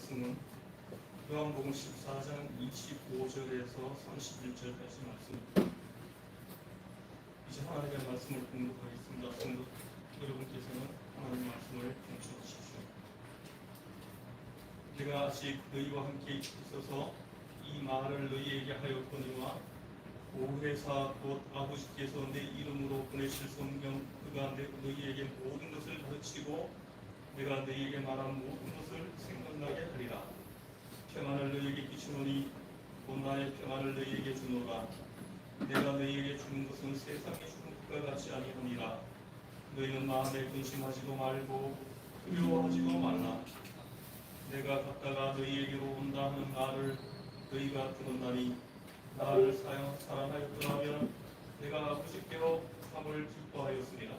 말씀은 요한복음 14장 25절에서 31절까지 말씀입니다. 이제 하나님의 말씀을 공독하겠습니다. 성도 여러분께서는 하나님의 말씀을 경청하십시오. 내가 아직 너희와 함께 있어서 이 말을 너희에게 하였거니와 보혜사 곧 아버지께서 내 이름으로 보내실 성령 그가 너희에게 모든 것을 가르치고 내가 너희에게 말한 모든 것을 생각나게 하리라. 평안을 너희에게 끼치노니 곧 나의 평안을 너희에게 주노라. 내가 너희에게 주는 것은 세상이 주는 것과 같지 아니하니라. 너희는 마음에 근심하지도 말고 두려워하지도 말라. 내가 갔다가 너희에게로 온다 하는 말을 너희가 들었나니 나를 사랑하였더라면 내가 아버지께로 함을 기뻐하였으리라.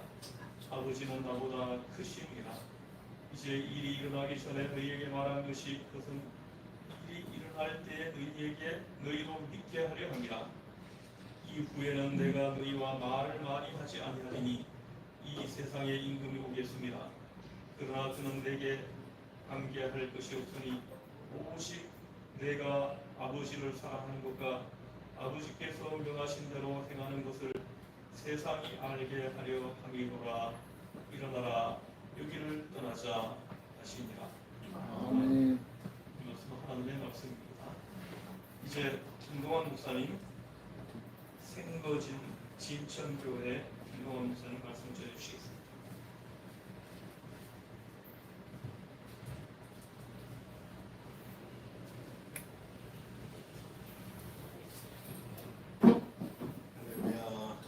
아버지는 나보다 크심이라. 이제 일이 일어나기 전에 너희에게 말한 것이 그것은 일이 일어날 때에 너희로 믿게 하려 함이라. 이후에는 내가 너희와 말을 많이 하지 아니하리니 이 세상에 임금이 오겠습니다. 그러나 그는 내게 관계할 것이 없으니 오직 내가 아버지를 사랑하는 것과 아버지께서 명하신 대로 행하는 것을 세상이 알게 하려 함이로라. 일어나라 여기를 떠나자 하시니라. 아멘. 이것은 하나님의 말씀입니다. 이제 김동환 목사님 생거진 진천교회 김동환 목사님 말씀 전해주시겠습니다.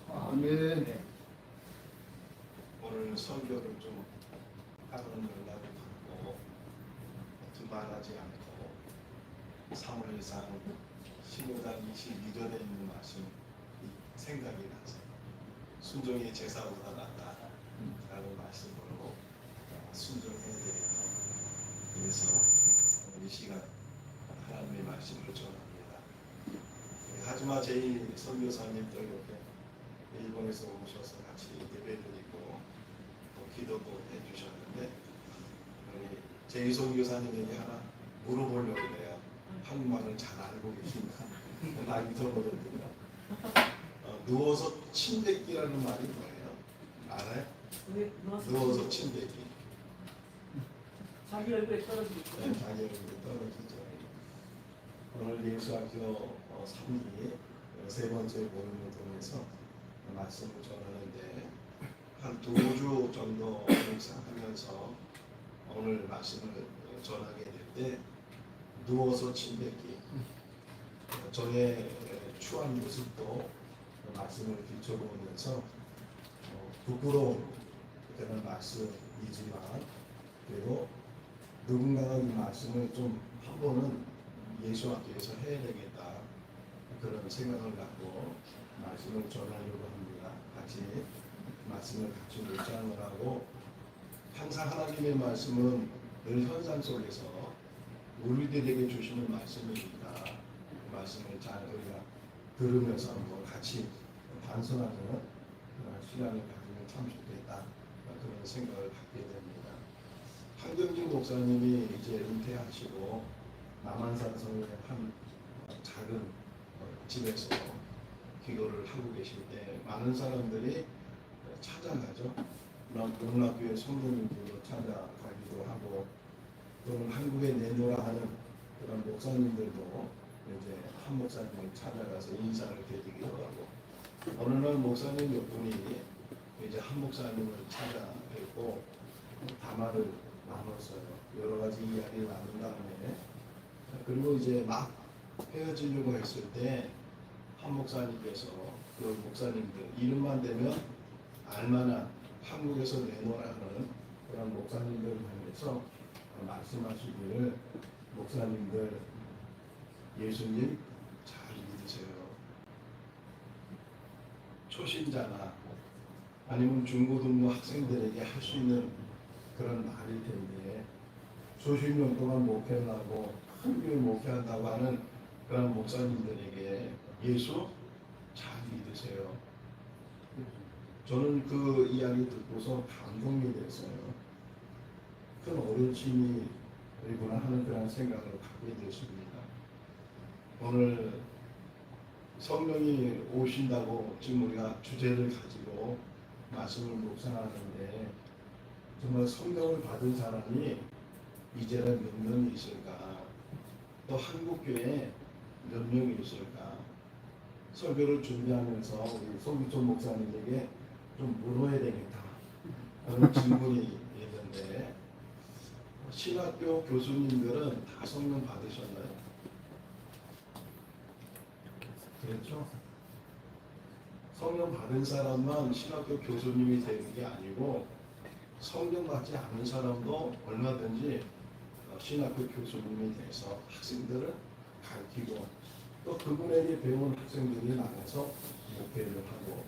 아멘. 네. 오늘 설교를 좀 다른 연락을 받고 두말하지 않고 사무엘상 15장 22절에 있는 말씀 생각이 나서 순종이 제사보다 낫다라는 말씀으로 순종해야 되겠다. 그래서 이 시간 하나님의 말씀을 전합니다. 하지마 제이 선교사님도 이렇게 일본에서 오셔서 같이 예배드리고 또 기도도 해주셨는데 우리 제이송 교사님에게 하나 물어보려고 해요. 한국말을 잘 알고 계십니까? 많이 들어보거든요. 누워서 침뱉기라는 말이 뭐예요? 알아요? 누워서 침뱉기. 자기 얼굴에 떨어지죠. 네, 자기 얼굴에 떨어지죠. 오늘 예수학교 3기 세 번째 모임을 통해서 말씀을 전하는데 한 2주 정도 묵상하면서 오늘 말씀을 전하게 될 때 누워서 침뱉기 저의 추한 모습도 말씀을 비춰보면서 부끄러운 그런 말씀이지만 그리고 누군가가 이 말씀을 좀 한 번은 예수학교에서 해야 되겠다 그런 생각을 갖고 말씀을 전하려고 합니다. 같이 말씀을 같이 묵상을 하고 항상 하나님의 말씀은 늘 현상 속에서 우리들에게 주시는 말씀이니까 그 말씀을 잘 우리가 들으면서 한번 같이 반성하는 시간을 가지면 참 좋겠다 그런 생각을 갖게 됩니다. 한경진 목사님이 이제 은퇴하시고 남한산성의 한 작은 집에서 기도를 하고 계실 때 많은 사람들이 찾아가죠. 농락교회 성도님들도 찾아가기도 하고 또는 한국에 내노라 하는 그런 목사님들도 이제 한 목사님을 찾아가서 인사를 드리기도 하고 어느 날 목사님 몇 분이 이제 한 목사님을 찾아뵙고 담화를 나눴어요. 여러 가지 이야기를 나눈 다음에 그리고 이제 막 헤어지려고 했을 때 한 목사님께서 그 목사님들 이름만 대면 알만한 한국에서 내노라는 그런 목사님들 향해서 말씀하시기를 목사님들 예수님 잘 믿으세요. 초신자나 아니면 중고등부 학생들에게 할 수 있는 그런 말일 텐데 수십 년 동안 목회를 하고 큰 교회 목회한다고 하는 그런 목사님들에게 예수 잘 믿으세요. 저는 그 이야기 듣고서 감동이 됐어요. 큰 어르신이구나 하는 그런 생각을 갖게 됐습니다. 오늘 성령이 오신다고 지금 우리가 주제를 가지고 말씀을 묵상하는데 정말 성령을 받은 사람이 이제는 몇 명이 있을까? 또 한국교회에 몇 명이 있을까? 설교를 준비하면서 우리 송기천 목사님에게 좀 물어야 되겠다 하는 질문이 있는데 신학교 교수님들은 다 성령 받으셨나요? 그렇죠? 성령 받은 사람만 신학교 교수님이 되는 게 아니고 성령 받지 않은 사람도 얼마든지 신학교 교수님이 돼서 학생들을 가르치고 또 그분에게 배운 학생들이 나가서 목회를 하고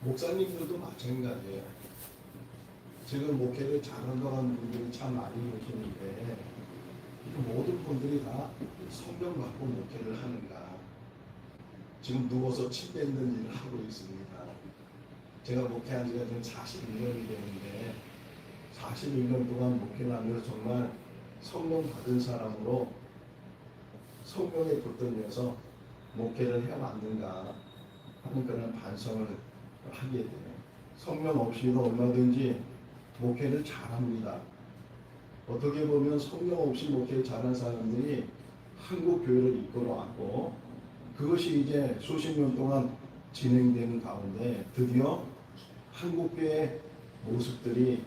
목사님들도 마찬가지예요. 지금 목회를 잘한다는 분들이 참 많이 계시는데 모든 분들이 다 성령 받고 목회를 하는가? 지금 누워서 침대 있는 일을 하고 있습니다. 제가 목회한 지가 지금 41년이 되는데 41년 동안 목회를 하면서 정말 성령 받은 사람으로 성령에 붙들려서 목회를 해왔는가 하는 그런 반성을 하게 돼요. 성령 없이도 얼마든지 목회를 잘합니다. 어떻게 보면 성령 없이 목회를 잘한 사람들이 한국 교회를 이끌어왔고 그것이 이제 수십 년 동안 진행되는 가운데 드디어 한국교회의 모습들이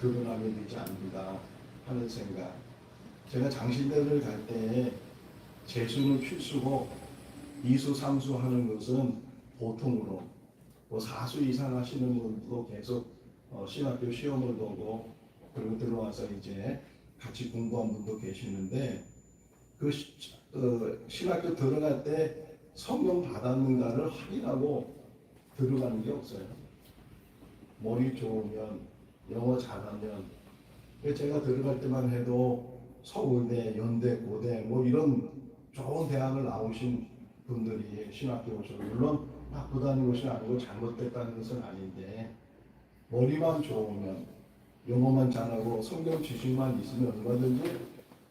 드러나게 되지 않는가 하는 생각. 제가 장신대를 갈 때 재수는 필수고 이수 삼수 하는 것은 보통으로 뭐 4수 이상 하시는 분도 계속 신학교 시험을 보고 그리고 들어와서 이제 같이 공부한 분도 계시는데 그 신학교 들어갈 때 성령 받았는가를 확인하고 들어가는 게 없어요. 머리 좋으면 영어 잘하면 제가 들어갈 때만 해도 서울대, 연대, 고대 뭐 이런 좋은 대학을 나오신 분들이 신학교 오셔서 물론 나쁘다는 것이 아니고 잘못됐다는 것은 아닌데 머리만 좋으면 영어만 잘하고 성경 지식만 있으면 얼마든지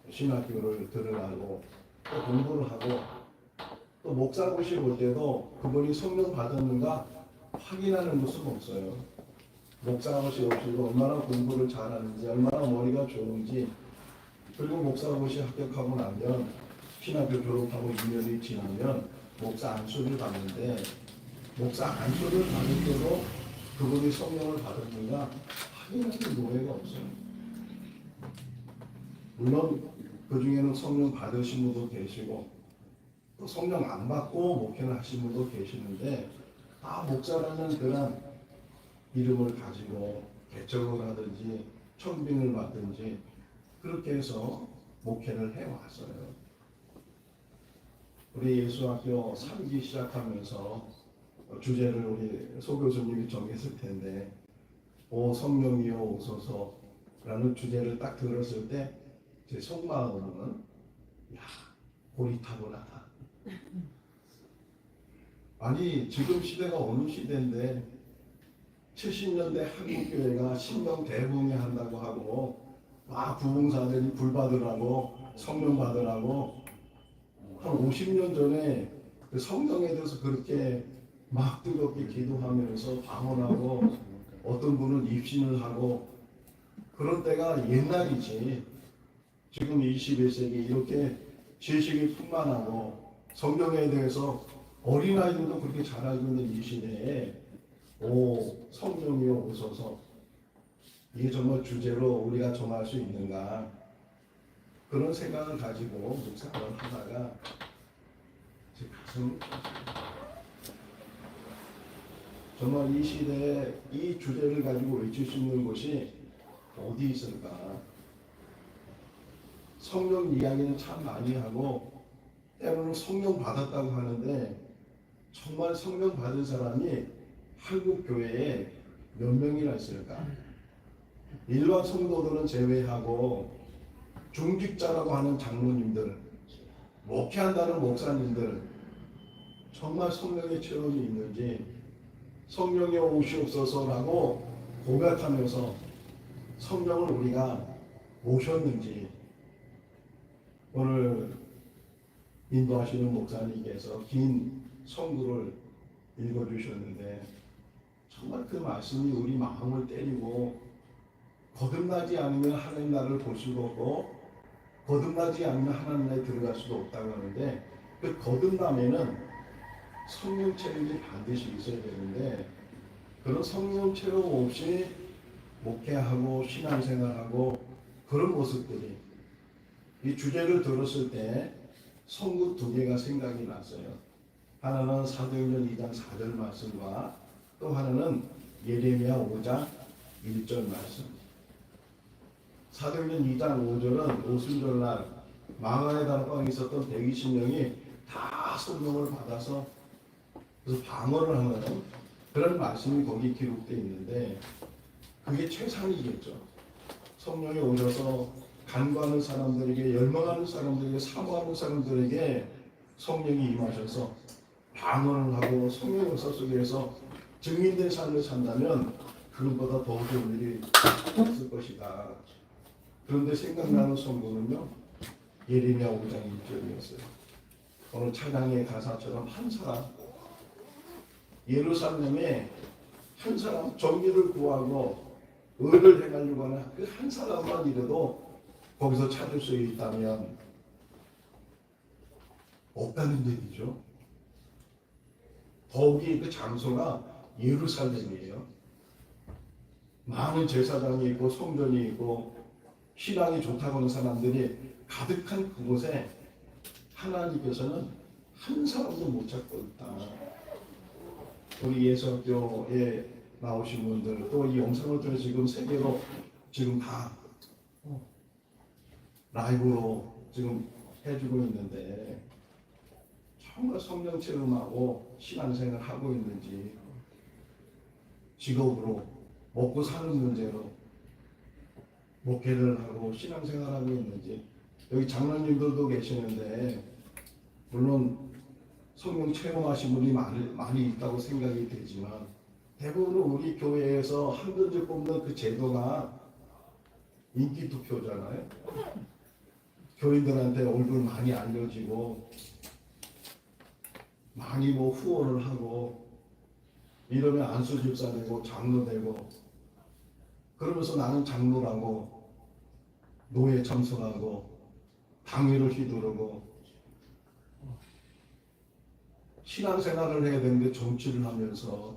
신학교를 들어가고 또 공부를 하고 또 목사 모시고 올 때도 그분이 성령 받았는가 확인하는 것은 없어요. 목사 모시고 오시고 얼마나 공부를 잘하는지 얼마나 머리가 좋은지 그리고 목사 모시 합격하고 나면 신학교 졸업하고 2년이 지나면 목사 안수를 받는데 목사 안수를 받을 때도 그분이 성령을 받았는가 확인하는 노예가 없어요. 물론 그 중에는 성령 받으신 분도 계시고 또 성령 안 받고 목회를 하신 분도 계시는데 다 목사라는 그런 이름을 가지고 개척을 하든지 청빙을 받든지 그렇게 해서 목회를 해왔어요. 우리 예수학교 3기 시작하면서 주제를 우리 소 교수님이 정했을 텐데 오 성령이여 오소서라는 주제를 딱 들었을 때 제 속마음은 야 고리타분하다. 아니 지금 시대가 어느 시대인데 70년대 한국교회가 신령 대붕해한다고 하고 막 부흥사들이 불 받으라고 성령 받으라고 한 50년 전에 그 성령에 대해서 그렇게 막 뜨겁게 기도하면서 방언하고 어떤 분은 입신을 하고 그런 때가 옛날이지 지금 21세기 이렇게 지식이 풍만하고 성경에 대해서 어린아이들도 그렇게 잘 알고 있는 이 시대에 오 성령이여 오소서 이게 정말 주제로 우리가 정할 수 있는가 그런 생각을 가지고 묵상을 하다가 제 가슴 정말 이 시대에 이 주제를 가지고 외칠 수 있는 곳이 어디 있을까? 성령 이야기는 참 많이 하고 때로는 성령 받았다고 하는데 정말 성령 받은 사람이 한국 교회에 몇 명이나 있을까? 일반 성도들은 제외하고 중직자라고 하는 장로님들, 목회한다는 목사님들 정말 성령의 체험이 있는지 성령의 오시옵소서라고 고백하면서 성령을 우리가 모셨는지 오늘 인도하시는 목사님께서 긴 성구를 읽어주셨는데 정말 그 말씀이 우리 마음을 때리고 거듭나지 않으면 하나님 나라를 볼 수도 없고 거듭나지 않으면 하나님 나라에 들어갈 수도 없다고 하는데 그 거듭남에는 성령 체력이 반드시 있어야 되는데 그런 성령 체력 없이 목회하고 신앙생활하고 그런 모습들이 이 주제를 들었을 때 성구 두 개가 생각이 났어요. 하나는 사도행전 2장 4절 말씀과 또 하나는 예레미야 5장 1절 말씀. 사도행전 2장 5절은 오순절날 마가의 다락방에 있었던 120명이 다 성령을 받아서 그래서 방언을 하는 그런 말씀이 거기 기록되어 있는데 그게 최상이겠죠. 성령이 오셔서 간구하는 사람들에게 열망하는 사람들에게 사모하는 사람들에게 성령이 임하셔서 방언을 하고 성령의 역사 속에서 증인된 삶을 산다면 그것보다 더 좋은 일이 없을 것이다. 그런데 생각나는 성도는요 예레미야 5장 1절이었어요. 오늘 찬양의 가사처럼 한 사람 예루살렘에 한 사람 정의를 구하고 의를 행하려고 하는 그 한 사람만 이래도 거기서 찾을 수 있다면 없다는 얘기죠. 더욱이 그 장소가 예루살렘이에요. 많은 제사장이 있고 성전이 있고 신앙이 좋다고 하는 사람들이 가득한 그곳에 하나님께서는 한 사람도 못 찾고 있다. 우리 예수학교에 나오신 분들 또 이 영상을 통해 지금 세계로 지금 다 라이브로 지금 해주고 있는데 정말 성령 체험하고 신앙생활 하고 있는지 직업으로 먹고 사는 문제로 목회를 하고 신앙생활 하고 있는지 여기 장로님들도 계시는데 물론 성령 체험하신 분이 많이 있다고 생각이 되지만 대부분 우리 교회에서 한 번째 뽑는 그 제도가 인기 투표잖아요. 교인들한테 얼굴 많이 알려지고 많이 뭐 후원을 하고 이러면 안수 집사 되고 장로 되고 그러면서 나는 장로라고 노예 참석하고 당회를 휘두르고 신앙생활을 해야 되는데 정치를 하면서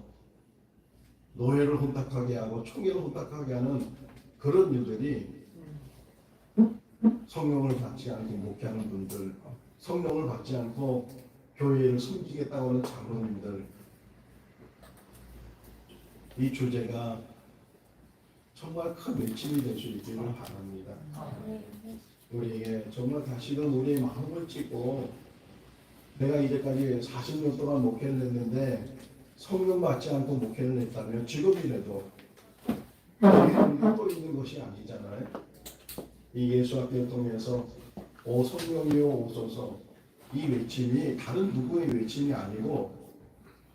노예를 혼탁하게 하고 총회를 혼탁하게 하는 그런 일들이 성령을 받지 않고 목회하는 분들, 성령을 받지 않고 교회를 섬기겠다고 하는 장로님들, 이 주제가 정말 큰 외침이 될 수 있기를 바랍니다. 우리에게 정말 다시금 우리의 마음을 찢고 내가 이제까지 40년 동안 목회를 했는데 성령 받지 않고 목회를 했다면 지금이라도 또 있는 것이 아니잖아요. 이 예수학교를 통해서 오 성령이여 오소서 이 외침이 다른 누구의 외침이 아니고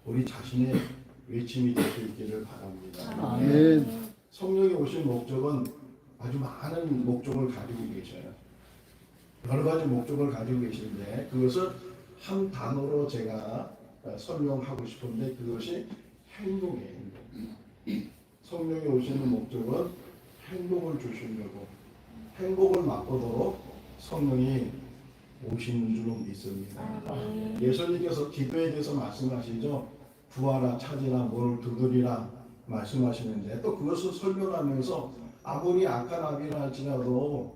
우리 자신의 외침이 될 수 있기를 바랍니다. 아멘. 성령이 오신 목적은 아주 많은 목적을 가지고 계셔요. 여러 가지 목적을 가지고 계시는데 그것을 한 단어로 제가 설명하고 싶은데 그것이 행복이에요. 성령이 오시는 목적은 행복을 주시려고 행복을 맛보도록 성령이 오시는 줄로 믿습니다. 예수님께서 기도에 대해서 말씀하시죠. 구하라 찾으라 문을 두드리라 말씀하시는데 또 그것을 설명하면서 아무리 악한 아비라 할지라도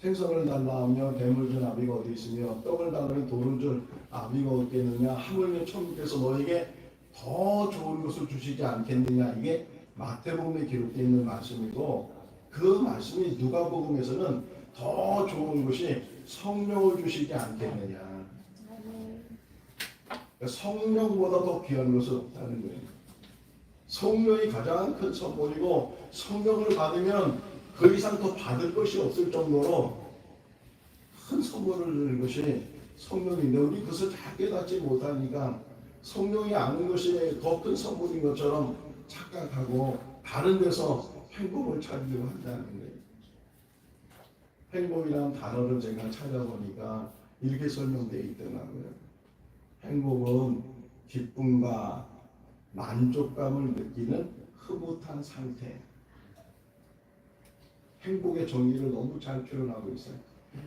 생선을 달라 하며 뱀을 준 아비가 어디 있으며 떡을 달라면 돌을 줄 아비가 없겠느냐 하물며 천국에서 너에게 더 좋은 것을 주시지 않겠느냐. 이게 마태복음에 기록되어 있는 말씀이고 그 말씀이 누가복음에서는 더 좋은 것이 성령을 주시지 않겠느냐. 성령보다 더 귀한 것은 없다는 거예요. 성령이 가장 큰 선물이고 성령을 받으면 그 이상 더 받을 것이 없을 정도로 큰 선물을 주는 것이 성령인데 우리 그것을 잘 깨닫지 못하니까 성령이 아는 것이 더 큰 선물인 것처럼 착각하고 다른 데서 행복을 찾으려고 한다는 거예요. 행복이라는 단어를 제가 찾아보니까 이렇게 설명되어 있더라고요. 행복은 기쁨과 만족감을 느끼는 흐뭇한 상태. 행복의 정의를 너무 잘 표현하고 있어요.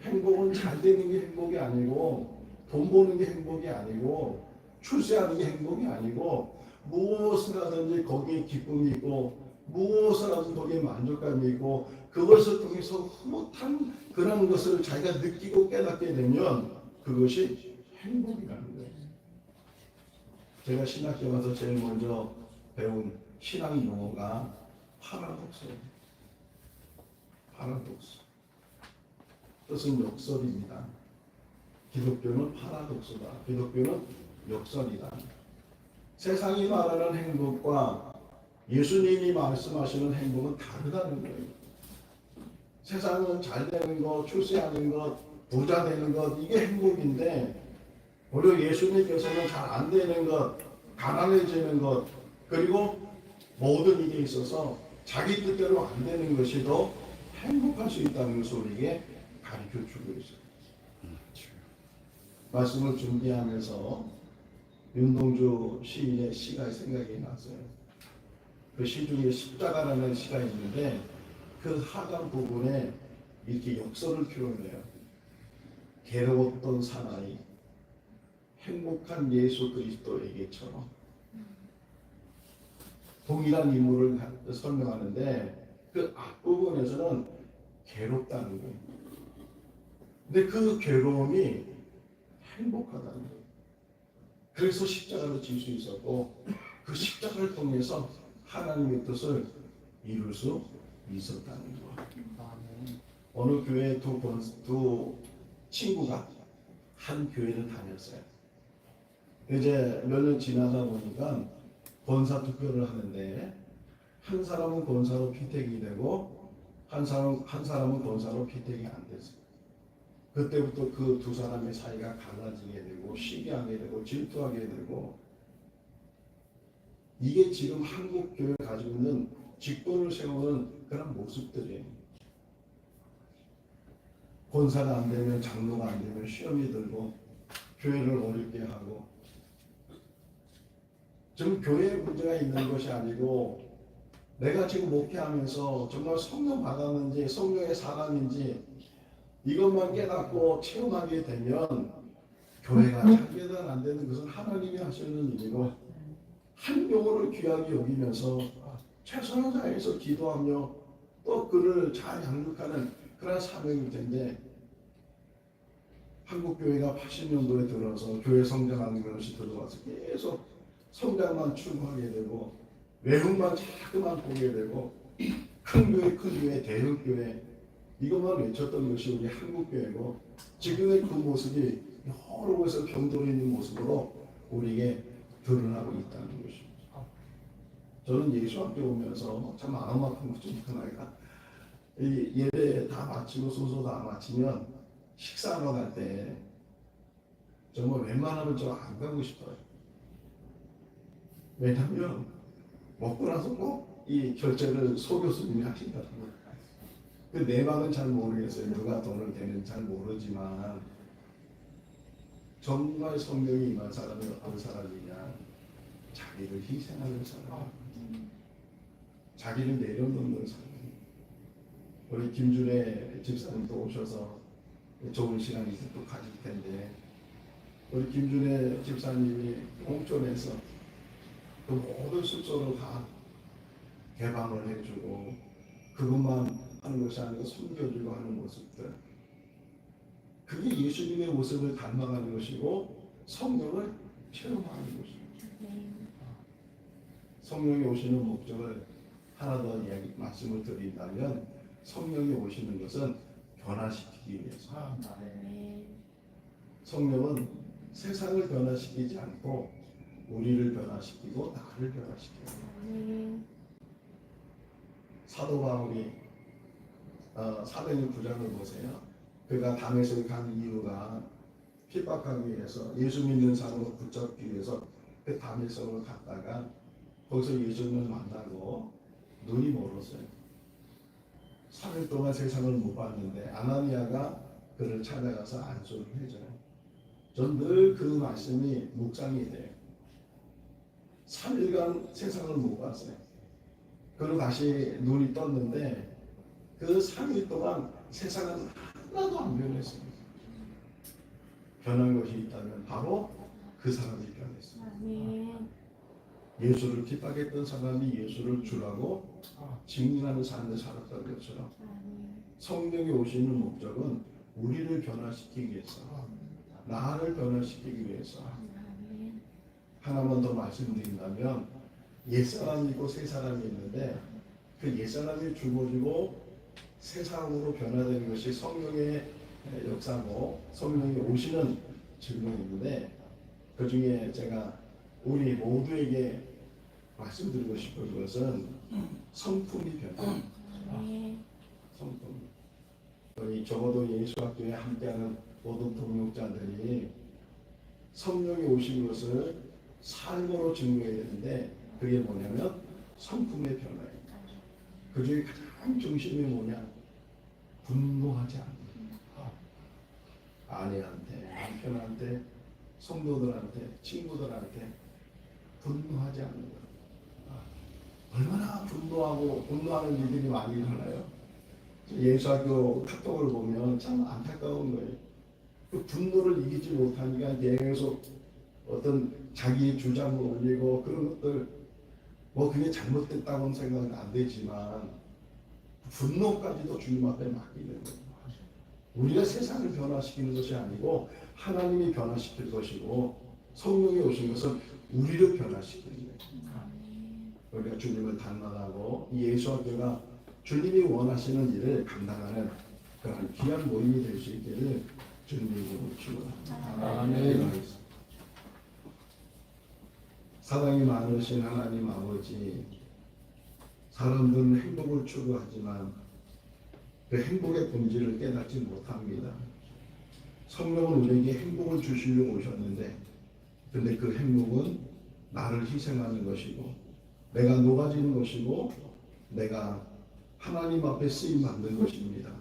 행복은 잘 되는 게 행복이 아니고, 돈 버는 게 행복이 아니고, 출세하는 게 행복이 아니고, 무엇을 하든지 거기에 기쁨이 있고, 무엇을 하든 거기에 만족감이 있고, 그것을 통해서 흐뭇한 그런 것을 자기가 느끼고 깨닫게 되면 그것이 행복이라는 거예요. 제가 신학교 가서 제일 먼저 배운 신학 용어가 파라독스예요. 파라독스. 뜻은 역설입니다. 기독교는 파라독스다. 기독교는 역설이다. 세상이 말하는 행복과 예수님이 말씀하시는 행복은 다르다는 거예요. 세상은 잘 되는 것, 출세하는 것, 부자 되는 것, 이게 행복인데, 오히려 예수님께서는 잘 안 되는 것, 가난해지는 것, 그리고 모든 일에 있어서 자기 뜻대로 안 되는 것이 더 행복할 수 있다는 것을 우리에게 가르쳐 주고 있어요. 말씀을 준비하면서 윤동주 시인의 시가 생각이 났어요. 그 시 중에 십자가라는 시가 있는데 그 하강 부분에 이렇게 역설을 표현해요. 괴로웠던 사나이 행복한 예수 그리스도에게처럼. 동일한 인물을 설명하는데 그 앞부분에서는 괴롭다는 거예요. 근데 그 괴로움이 행복하다는 거예요. 그래서 십자가를 질 수 있었고 그 십자가를 통해서 하나님의 뜻을 이룰 수 있었다는 거예요. 어느 교회 두 친구가 한 교회를 다녔어요. 이제 몇 년 지나다 보니까 권사 투표를 하는데 한 사람은 권사로 피택이 되고 한 사람은 권사로 피택이 안 됐어요. 그때부터 그 두 사람의 사이가 갈라지게 되고 시기하게 되고 질투하게 되고, 이게 지금 한국 교회가 가지고 있는 직분을 세우는 그런 모습들이에요. 권사가 안 되면, 장로가 안 되면 시험이 들고 교회를 어렵게 하고, 지금 교회에 문제가 있는 것이 아니고 내가 지금 목회하면서 정말 성령 받았는지 성령의 사람인지 이것만 깨닫고 체험하게 되면 교회가 잘 개단 안 되는 것은 하나님이 하시는 일이고, 한 영혼을 귀하게 여기면서 최선을 다해서 기도하며 또 그를 잘 양육하는 그런 사명일 텐데, 한국 교회가 80년도에 들어서 교회 성장하는 것이 들어와서 계속 성장만 추구하게 되고 외국만 자꾸만 보게 되고 큰 교회 대형 교회 이것만 외쳤던 것이 우리 한국 교회고, 지금의 그 모습이 여러 곳에서 병들어 있는 모습으로 우리에게 드러나고 있다는 것입니다. 저는 예수학교 오면서 참 마음 아픈 것 중 하나가, 이 예배 다 마치고 순서 다 마치면 식사하러 갈 때 정말 웬만하면 저 안 가고 싶어요. 왜냐하면 먹고 나서 꼭 이 결제를 소 교수님이 하신다고요. 그 내막은 잘 모르겠어요. 누가 돈을 대는지 잘 모르지만 정말 성령이 임한 사람이 어떤 사람이냐, 자기를 희생하는 사람, 자기를 내려놓는 사람. 우리 김준혜 집사님도 오셔서 좋은 시간이 또 가질 텐데, 우리 김준혜 집사님이 공촌에서 그 모든 숙소를 다 개방을 해주고 그것만 하는 것이 아니고 섬겨주고 하는 모습들, 그게 예수님의 모습을 닮아가는 것이고 성령을 체험하는 것입니다. 성령이 오시는 목적을 하나 더 말씀을 드린다면, 성령이 오시는 것은 변화시키기 위해서. 성령은 세상을 변화시키지 않고 우리를 변화시키고 나를 변화시켜요. 사도 바울이 사도행 9장을 보세요. 그가 다메섹을 간 이유가 핍박하기 위해서, 예수 믿는 사람을 붙잡기 위해서 그 다메섹으로 갔다가 거기서 예수님을 만나고 눈이 멀었어요. 3일 동안 세상을 못 봤는데 아나니아가 그를 찾아가서 안수를 해줘요. 전 늘 그 말씀이 묵상이 돼요. 3일간 세상을 못 봤어요. 그리고 다시 눈이 떴는데 그 3일 동안 세상은 하나도 안 변했습니다. 변한 것이 있다면 바로 그 사람이 변했습니다. 아멘. 예수를 핍박했던 사람이 예수를 주라고 증인하는 삶을 살았던 것처럼 아멘. 성령이 오시는 목적은 우리를 변화시키기 위해서, 나를 변화시키기 위해서. 아멘. 하나만 더 말씀드린다면 옛사람이 있고 새사람이 있는데 그 옛사람이 죽어지고 새사람으로 변화되는 것이 성령의 역사고 성령이 오시는 증거인데, 그 중에 제가 우리 모두에게 말씀드리고 싶은 것은 성품이 변화. 아멘. 성품. 우리 적어도 예수학교에 함께하는 모든 동역자들이 성령이 오신 것을 삶으로 증거해야 되는데 그게 뭐냐면 성품의 변화예요. 그 중에 가장 중심이 뭐냐? 분노하지 않는 것. 아내한테, 남편한테, 성도들한테, 친구들한테 분노하지 않는 것. 얼마나 분노하는 일들이 많이 일어나요. 예수학교 카톡을 보면 참 안타까운 거예요. 그 분노를 이기지 못하니까 계속 어떤 자기 주장을 올리고 그런 것들, 뭐 그게 잘못됐다고는 생각은 안 되지만 분노까지도 주님 앞에 맡기는 거예요. 우리가 세상을 변화시키는 것이 아니고 하나님이 변화시킬 것이고 성령이 오신 것은 우리를 변화시키는 거예요. 우리가 주님을 닮아가고 예수학교가 주님이 원하시는 일을 감당하는 그런 귀한 모임이 될 수 있기를 주님의 이름으로 축원합니다. 아멘. 사랑이 많으신 하나님 아버지, 사람들은 행복을 추구하지만 그 행복의 본질을 깨닫지 못합니다. 성령은 우리에게 행복을 주시려고 오셨는데, 근데 그 행복은 나를 희생하는 것이고 내가 녹아지는 것이고 내가 하나님 앞에 쓰임 받는 것입니다.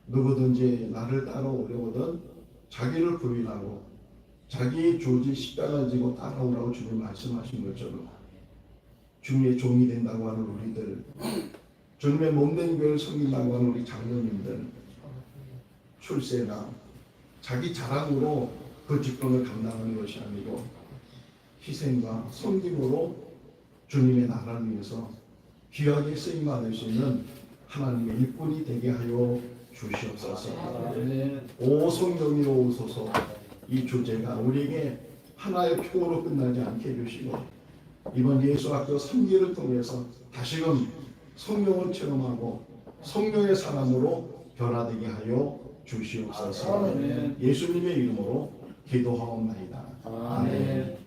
누구든지 나를 따라오려거든 자기를 부인하고 자기 조지 십자가를 지고 따라오라고 주님 말씀하신 것처럼 주님의 종이 된다고 하는 우리들, 주님의 몸된 교회를 섬긴다고 하는 우리 장로님들, 출세나 자기 자랑으로 그 직분을 감당하는 것이 아니고 희생과 섬김으로 주님의 나라를 위해서 귀하게 쓰임받을 수 있는 하나님의 일꾼이 되게 하여 주시옵소서. 오 성령이 오소서. 이 주제가 우리에게 하나의 표로 끝나지 않게 해주시고 이번 예수학교 3기를 통해서 다시금 성령을 체험하고 성령의 사람으로 변화되게 하여 주시옵소서. 예수님의 이름으로 기도하옵나이다. 아멘.